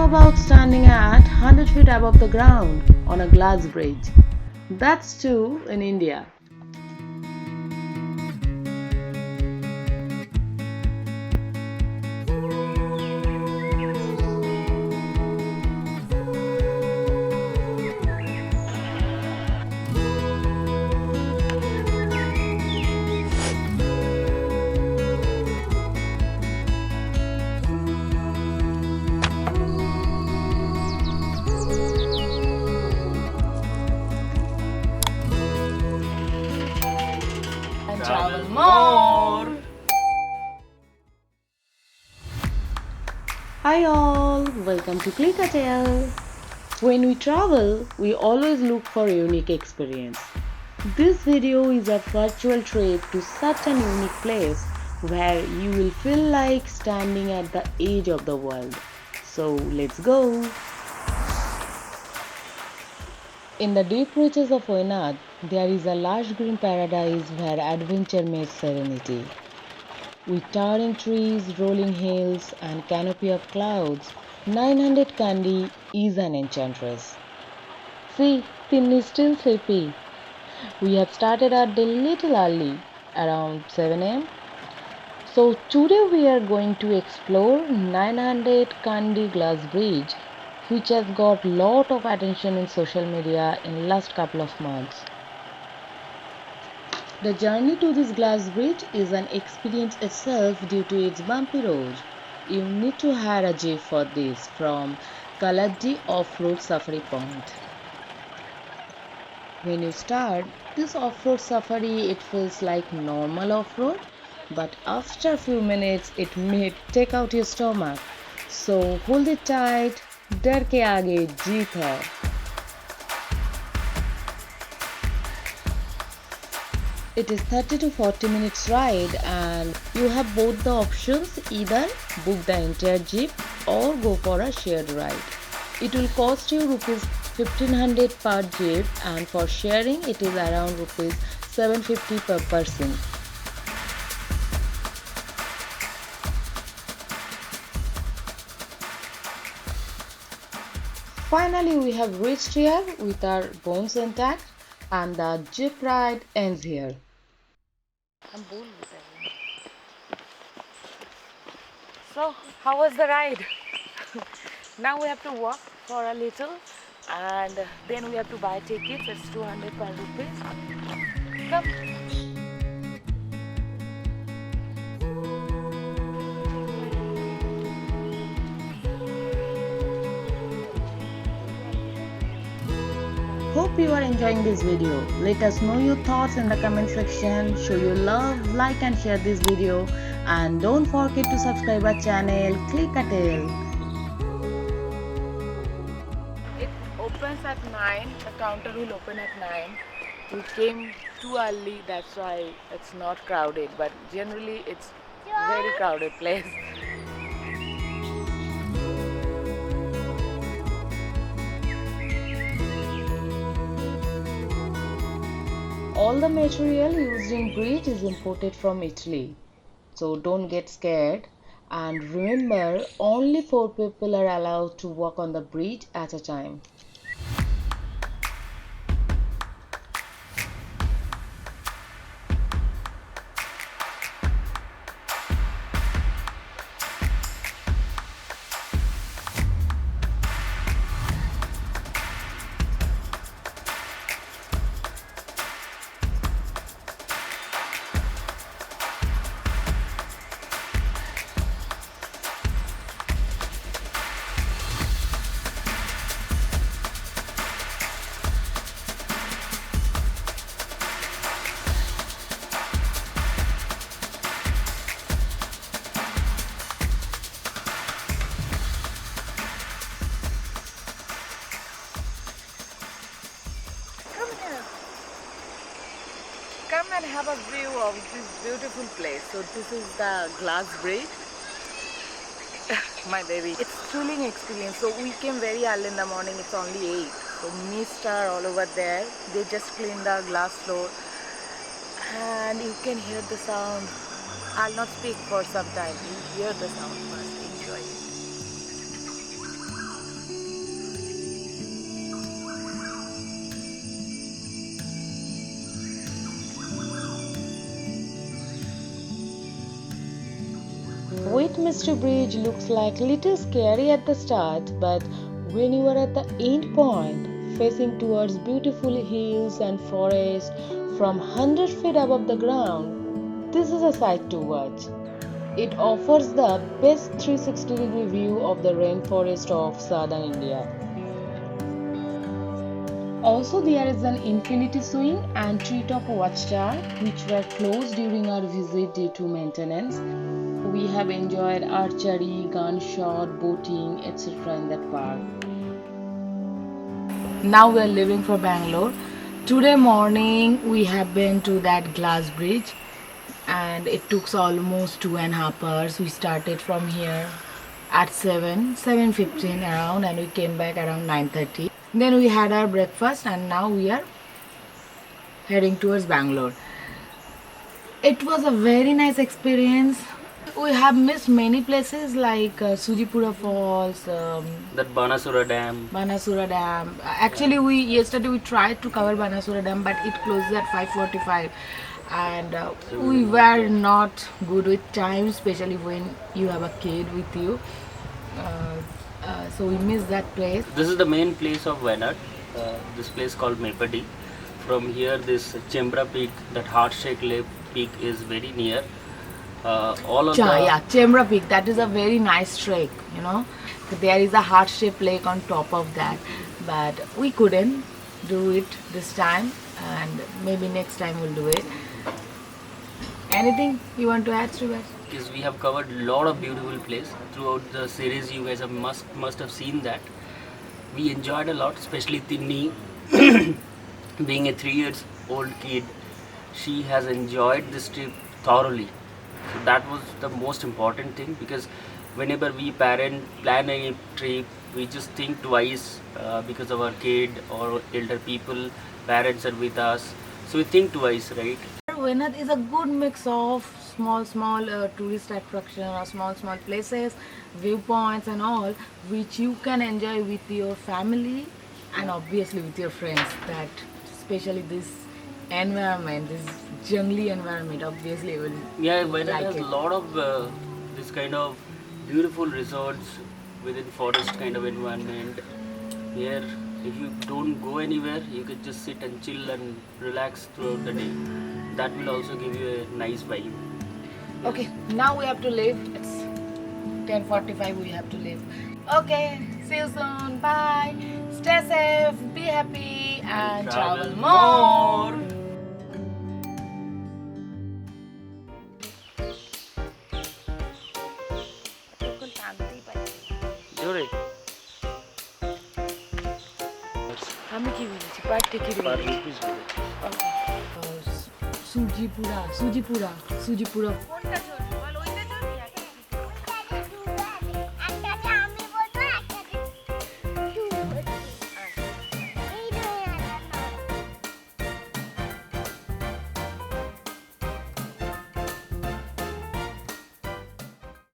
about standing at 100 feet above the ground on a glass bridge? That's too in India. And travel more. Hi all, welcome to ClickATale. When we travel, we always look for a unique experience. This video is a virtual trip to such an unique place where you will feel like standing at the edge of the world. So let's go. In the deep reaches of Wayanad, there is a lush green paradise where adventure meets serenity. With towering trees, rolling hills, and canopy of clouds, 900 Kandi is an enchantress. See, Tinni is still sleepy. We have started our day little early, around 7 am. So today we are going to explore 900 Kandi Glass Bridge, which has got lot of attention in social media in last couple of months. The journey to this glass bridge is an experience itself due to its bumpy road. You need to hire a jeep for this from Kandi Offroad Safari Point. When you start this off-road safari, it feels like normal off-road, but after a few minutes it may take out your stomach. So hold it tight, डर के आगे जीत है. It is 30 to 40 minutes ride and you have both the options, either book the entire jeep or go for a shared ride. It will cost you rupees 1500 per jeep and for sharing it is around rupees 750 per person. Finally, we have reached here with our bones intact and the jeep ride ends here. So, how was the ride? Now we have to walk for a little and then we have to buy tickets. It's 200 per rupees. Come. Hope you are enjoying this video. Let us know your thoughts in the comment section. Show your love, like and share this video. And don't forget to subscribe our channel, ClickATale. It opens at 9. The counter will open at 9. We came too early, that's why it's not crowded. But generally it's very crowded place. All the material used in bridge is imported from Italy, so don't get scared. And remember, only 4 people are allowed to walk on the bridge at a time. Come and have a view of this beautiful place. So this is the glass bridge. My baby. It's thrilling experience. So we came very early in the morning. It's only 8. So mist are all over there. They just clean the glass floor. And you can hear the sound. I'll not speak for some time. You hear the sound first. Enjoy it. Misty Bridge looks like little scary at the start, but when you are at the end point, facing towards beautiful hills and forest from 100 feet above the ground, this is a sight to watch. It offers the best 360-degree view of the rainforest of southern India. Also, there is an infinity swing and treetop watchtower which were closed during our visit due to maintenance. We have enjoyed archery, gunshot, boating, etc. in that park. Now we are leaving for Bangalore. Today morning we have been to that glass bridge and it took almost 2.5 hours. We started from here at 7:15 around, and we came back around 9:30. Then we had our breakfast and now we are heading towards Bangalore. It was a very nice experience. We have missed many places like Sujipura Falls, That Banasura Dam. Banasura Dam. Actually, yesterday we tried to cover Banasura Dam, but it closed at 5:45, and we were not good with time, especially when you have a kid with you. So we missed that place. This is the main place of Wayanad. This place called Mepadi. From here, this Chembra Peak, that heart-shaped peak, is very near. All of Yeah, Chembra Peak. That is a very nice trek. There is a heart-shaped lake on top of that, but we couldn't do it this time, and maybe next time we'll do it. Anything you want to add, Srivas? Because we have covered a lot of beautiful places throughout the series. You guys must have seen that. We enjoyed a lot, especially Tinni. Being a 3 years old kid, she has enjoyed this trip thoroughly. So that was the most important thing, because whenever we parent plan a trip, we just think twice because of our kid or elder people, parents are with us. So we think twice, right? Wayanad is a good mix of small tourist attraction or small places, viewpoints and all, which you can enjoy with your family and obviously with your friends. That especially this environment, this jungly environment, obviously you will Wayanad like has it. a lot of this kind of beautiful resorts within forest kind of environment. Here, if you don't go anywhere, you can just sit and chill and relax throughout the day. That will also give you a nice vibe. Okay, now we have to leave. It's 10:45. We have to leave. Okay, see you soon. Bye. Stay safe, be happy, and travel more. Jore. আমি কি বলেছি পার থেকে সুজিপুরা